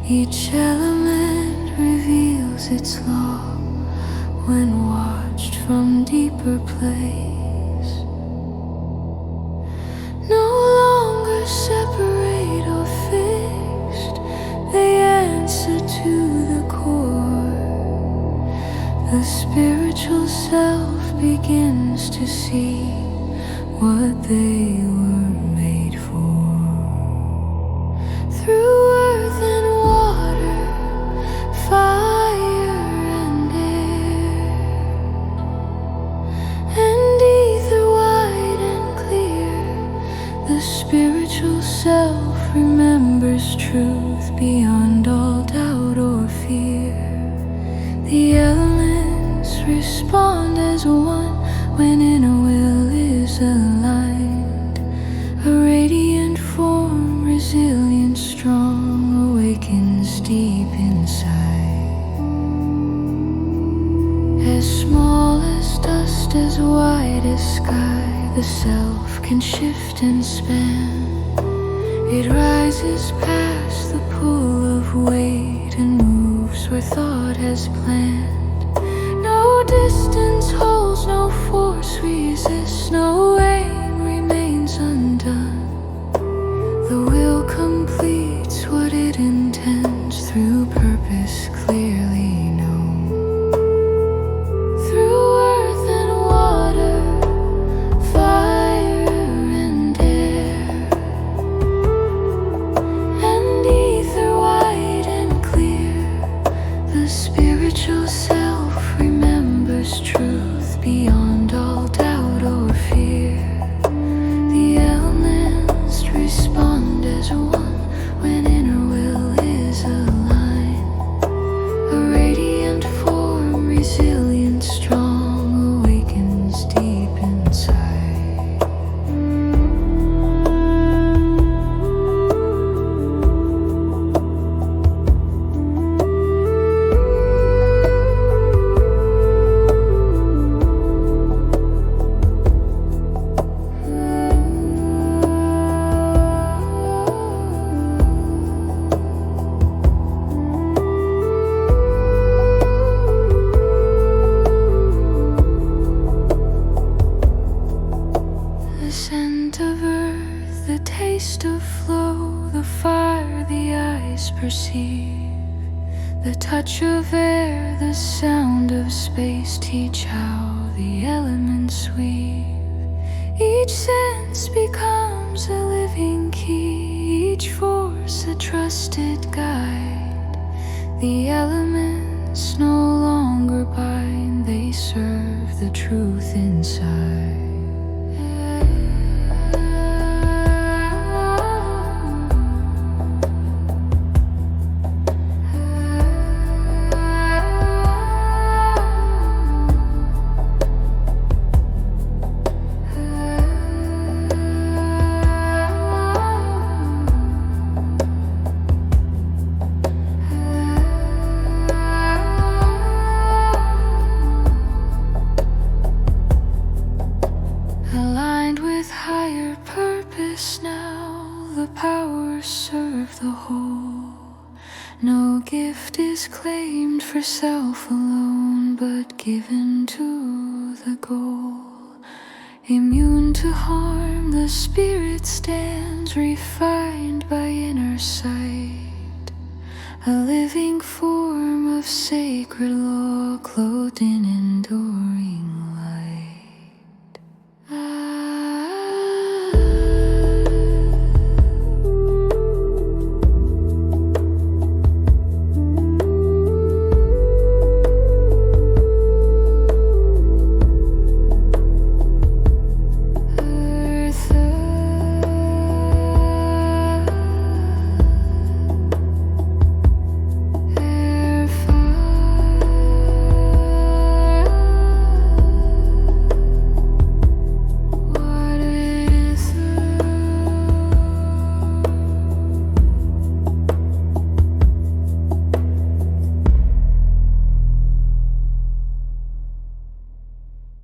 Each element reveals its law when watched from deeper place. No longer separate or fixed, they answer to the core. The spiritual self begins to see what they were made for. Through earth and water, fire and air, and ether wide and clear, the spiritual self remembers truth beyond all doubt or fear. The elements respond as one when inner will is aligned. A radiant form, resilient, strong, awakens deep inside. As small as dust, as wide as sky, the self can shift and span. It rises past the pull of weight and moves where thought has planned. No distance holds, no force resists, no aim remains undone. The will completes what it intends through purpose clearly known. Through earth and water, fire and air, and ether wide and clear, the spiritual self remembers truth beyond all doubt or fear. The elements respond as one when inner will is aligned. A radiant form, resilient, strong, awakens deep inside. The scent of earth, the taste of flow, the fire the eyes perceive, the touch of air, the sound of space teach how the elements weave. Each sense becomes a living key, each force a trusted guide. The elements no longer bind, they serve the truth inside. Aligned with higher purpose now, the powers serve the whole. No gift is claimed for self alone, but given to the goal. Immune to harm, the spirit stands, refined by inner sight. A living form of sacred law, clothed in enduring light.